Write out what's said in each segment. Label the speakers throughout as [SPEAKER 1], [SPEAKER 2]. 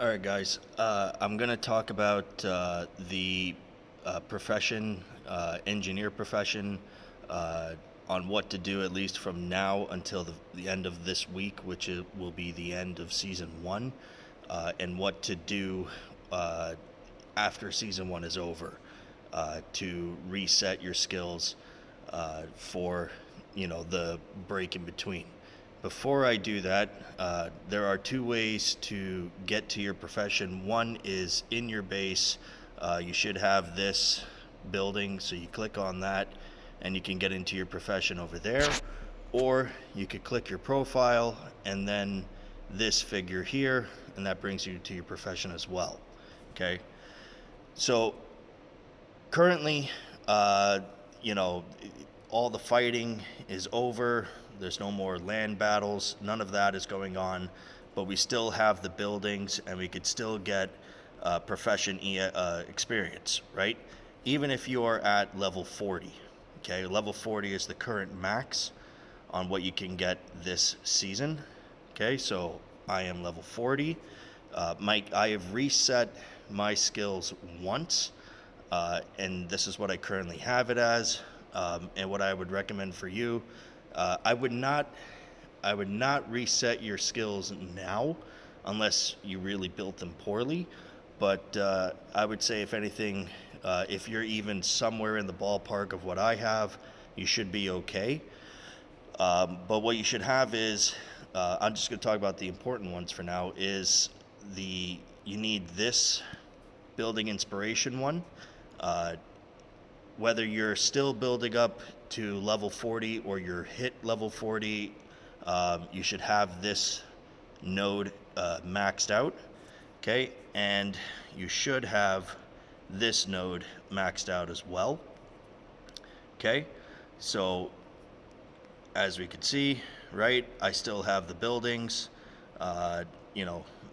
[SPEAKER 1] All right, guys. I'm going to talk about the profession, engineer profession, uh, on what to do at least from now until the end of this week, which will be the end of season one, and what to do uh, after season one is over to reset your skills for the break in between. Before I do that, there are two ways to get to your profession. One is in your base. You should have this building, so you click on that and you can get into your profession over there. Or you could click your profile and then this figure here, and that brings you to your profession as well. Okay, so currently, uh, you know, all the fighting is over. There's no more land battles. None of that is going on. But we still have the buildings, and we could still get profession experience, right? Even if you are at level 40. Okay, level 40 is the current max on what you can get this season. Okay, so I am level 40. Mike, I have reset my skills once, and this is what I currently have it as. And what I would recommend for you, I would not reset your skills now, unless you really built them poorly. But I would say, if anything, if you're even somewhere in the ballpark of what I have, you should be okay. But what you should have is, I'm just going to talk about the important ones for now. You need this building inspiration one. Uh, Whether you're still building up to level 40 or you're hit level 40, you should have this node maxed out. Okay, and you should have this node maxed out as well. Okay, so as we can see, right, I still have the buildings. Uh,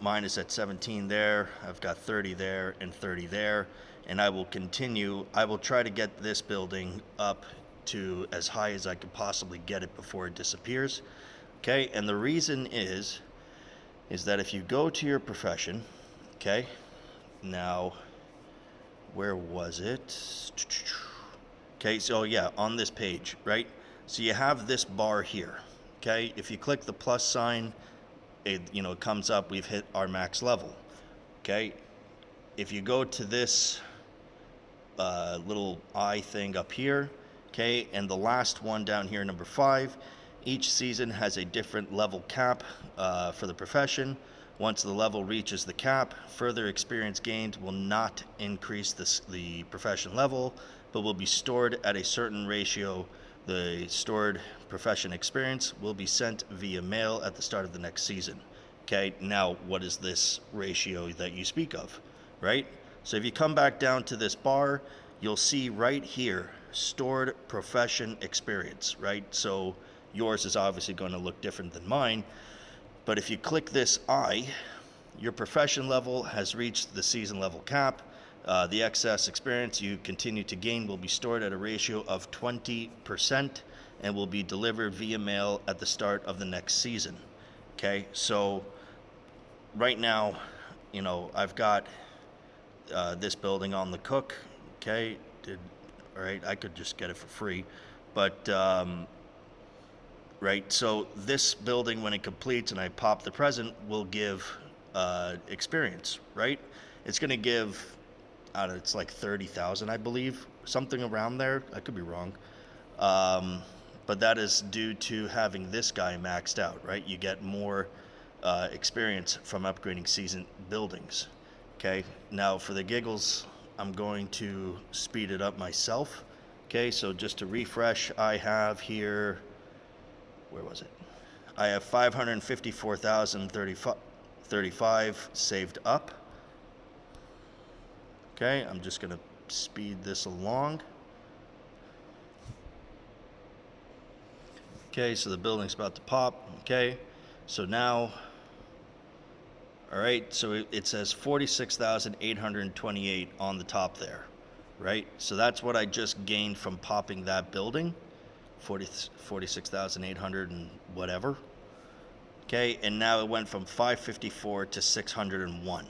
[SPEAKER 1] Mine is at 17 there. I've got 30 there and 30 there. And I will continue. I will try to get this building up to as high as I could possibly get it before it disappears. Okay, and the reason is that if you go to your profession, okay, now, where was it? Okay, so yeah, on this page, right? So you have this bar here. Okay, if you click the plus sign, it comes up, we've hit our max level. Okay, if you go to this little eye thing up here, okay, and the last one down here, number 5, each season has a different level cap for the profession. Once the level reaches the cap, further experience gained will not increase the profession level, but will be stored at a certain ratio. The stored profession experience will be sent via mail at the start of the next season. Okay, now what is this ratio that you speak of, right? So if you come back down to this bar, you'll see right here, stored profession experience, right? So yours is obviously going to look different than mine. But if you click this I, your profession level has reached the season level cap. The excess experience you continue to gain will be stored at a ratio of 20% and will be delivered via mail at the start of the next season. Okay, so right now, I've got this building on the cook. Okay, all right, I could just get it for free, but right, so this building, when it completes and I pop the present, will give experience, right? It's going to give, I don't know, it's like 30,000, I believe, something around there. I could be wrong. But that is due to having this guy maxed out, right? You get more experience from upgrading season buildings. Okay, now for the giggles, I'm going to speed it up myself. Okay, so just to refresh, I have here, where was it? I have 554,035 saved up. Okay, I'm just going to speed this along. Okay, so the building's about to pop. Okay, so now, all right, so it says 46,828 on the top there, right? So that's what I just gained from popping that building, 46,800 and whatever. Okay, and now it went from 554 to 601.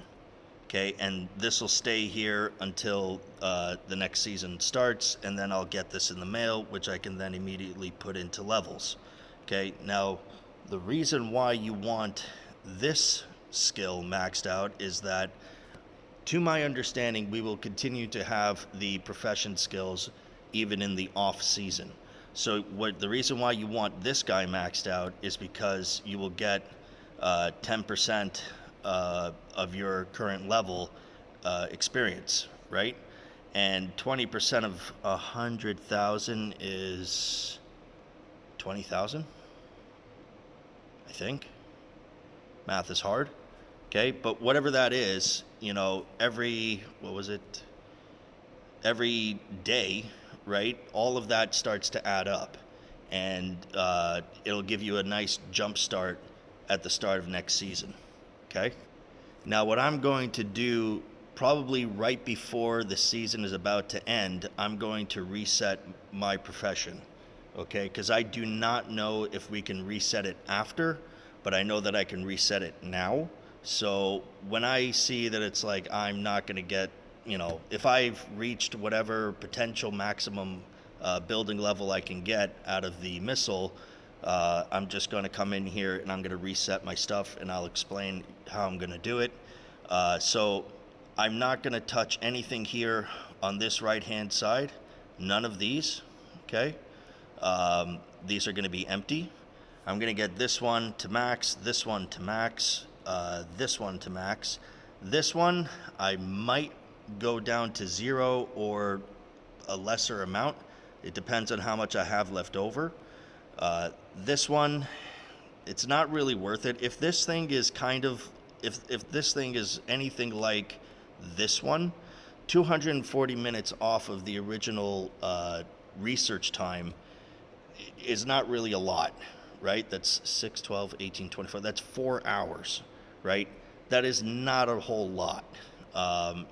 [SPEAKER 1] Okay, and this will stay here until the next season starts, and then I'll get this in the mail, which I can then immediately put into levels. Okay, now the reason why you want this skill maxed out is that, to my understanding, we will continue to have the profession skills even in the off season. So the reason why you want this guy maxed out is because you will get 10% of your current level experience, right? And 20% of 100,000 is 20,000, I think. Math is hard. Okay, but whatever that is, every day, right? All of that starts to add up, and it'll give you a nice jump start at the start of next season. Okay. Now, what I'm going to do, probably right before the season is about to end, I'm going to reset my profession. Okay, because I do not know if we can reset it after, but I know that I can reset it now. So when I see that it's like I'm not going to get, if I've reached whatever potential maximum building level I can get out of the missile, I'm just going to come in here and I'm going to reset my stuff, and I'll explain how I'm going to do it. So I'm not going to touch anything here on this right hand side. None of these. Okay. These are going to be empty. I'm going to get this one to max, this one to max, this one to max. This one, I might go down to 0 or a lesser amount. It depends on how much I have left over. This one, it's not really worth it. If this thing is if this thing is anything like this one, 240 minutes off of the original research time is not really a lot, right? That's 6, 12, 18, 24. That's 4 hours, right? That is not a whole lot,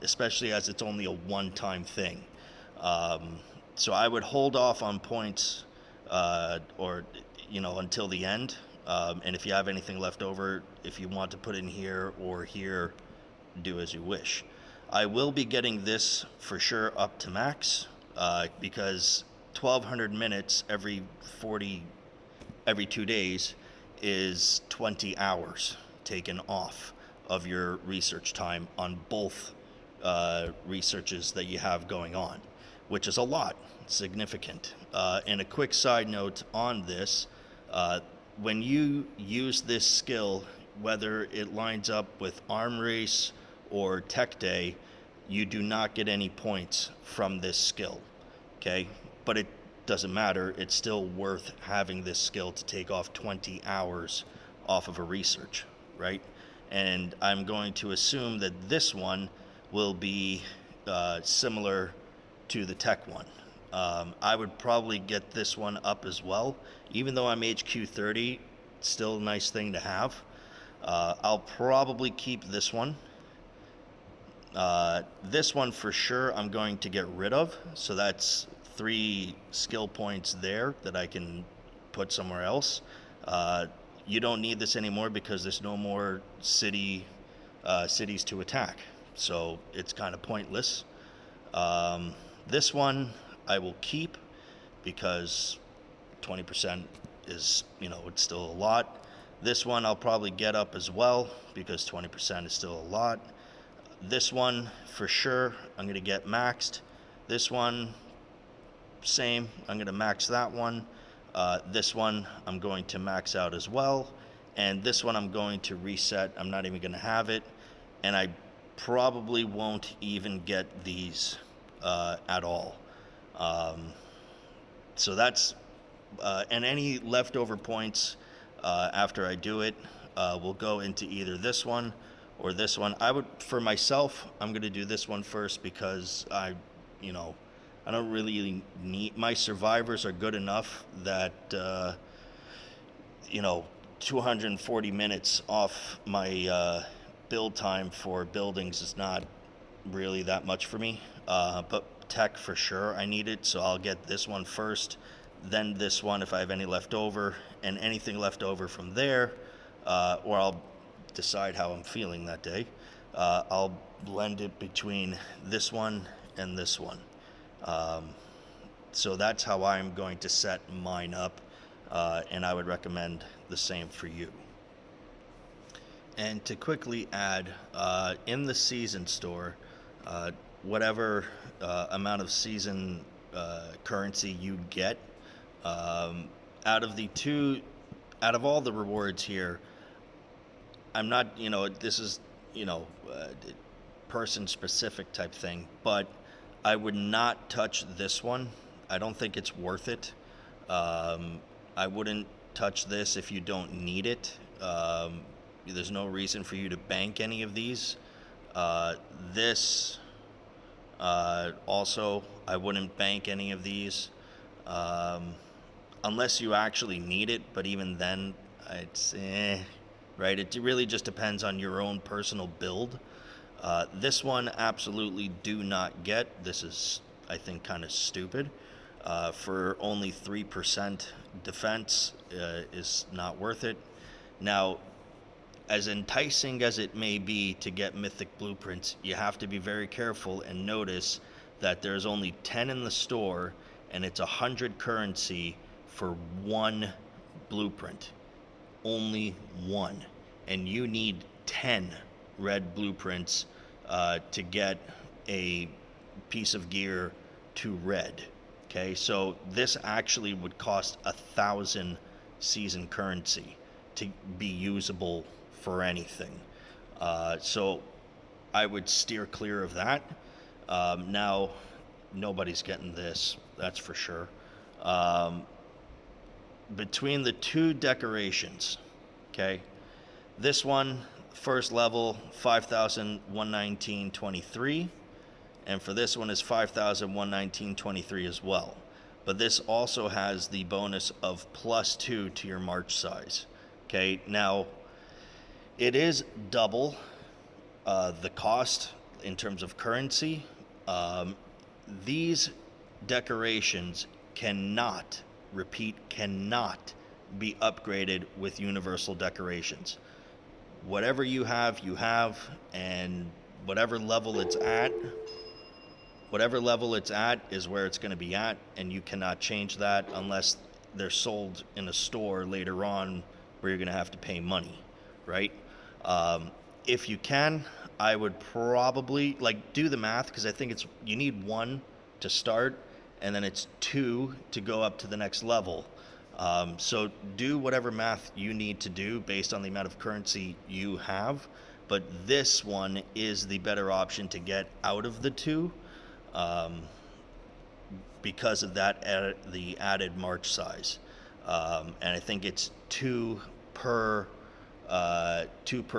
[SPEAKER 1] especially as it's only a one-time thing. So I would hold off on points until the end. And if you have anything left over, if you want to put in here or here, do as you wish. I will be getting this for sure up to max because 1,200 minutes every 2 days is 20 hours taken off of your research time on both researches that you have going on, which is a lot, significant. And a quick side note on this, when you use this skill, whether it lines up with Arm Race or Tech Day, you do not get any points from this skill, okay? But it doesn't matter. It's still worth having this skill to take off 20 hours off of a research, right? And I'm going to assume that this one will be similar to the Tech one. I would probably get this one up as well. Even though I'm HQ 30, still a nice thing to have. I'll probably keep this one. This one for sure I'm going to get rid of. So that's 3 skill points there that I can put somewhere else. You don't need this anymore because there's no more cities to attack. So it's kind of pointless. This one I will keep because 20% is, it's still a lot. This one I'll probably get up as well because 20% is still a lot. This one for sure I'm going to get maxed. This one, same, I'm going to max that one. This one I'm going to max out as well. And this one I'm going to reset. I'm not even going to have it. And I probably won't even get these at all. So that's, and any leftover points after I do it will go into either this one or this one. For myself, I'm going to do this one first because I don't really need, my survivors are good enough that, 240 minutes off my build time for buildings is not really that much for me. But tech for sure, I need it, so I'll get this one first, then this one if I have any left over, and anything left over from there, or I'll decide how I'm feeling that day. I'll blend it between this one and this one. So that's how I'm going to set mine up, and I would recommend the same for you. And to quickly add, in the season store, whatever amount of season currency you get, um, out of the two, out of all the rewards here, I'm not, this is, person specific type thing, but I would not touch this one. I don't think it's worth it. I wouldn't touch this if you don't need it. There's no reason for you to bank any of these. This also, I wouldn't bank any of these unless you actually need it. But even then, it's right. It really just depends on your own personal build. This one, absolutely do not get. This is, I think, kind of stupid. For only 3% defense is not worth it. Now, as enticing as it may be to get mythic blueprints, you have to be very careful and notice that there's only 10 in the store, and it's 100 currency for one blueprint. Only one. And you need 10 red blueprints to get a piece of gear to red. Okay, so this actually would cost 1,000 season currency to be usable for anything. So I would steer clear of that. Now, nobody's getting this, that's for sure. Between the two decorations, okay, this one, first level, 5,119.23, and for this one is 5,119.23 as well. But this also has the bonus of +2 to your march size. Okay, now it is double the cost in terms of currency. These decorations cannot be upgraded with universal decorations. Whatever you have, and whatever level it's at is where it's going to be at, and you cannot change that unless they're sold in a store later on where you're going to have to pay money, right? If you can, I would probably do the math, because I think you need 1 to start, and then it's 2 to go up to the next level. So do whatever math you need to do based on the amount of currency you have, but this one is the better option to get out of the two, because of that the added march size. And I think it's 2 per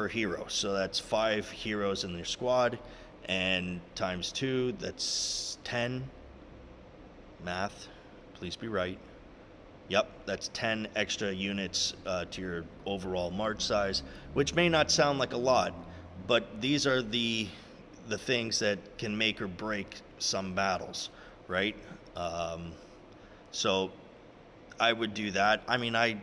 [SPEAKER 1] hero, so that's 5 heroes in their squad, and times 2, that's 10. Math, please be right. Yep, that's 10 extra units to your overall march size, which may not sound like a lot, but these are the things that can make or break some battles, right? So I would do that. I mean, I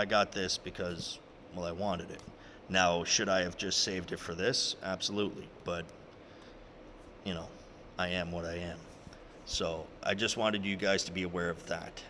[SPEAKER 1] got this because, well, I wanted it. Now, should I have just saved it for this? Absolutely. But, I am what I am. So I just wanted you guys to be aware of that.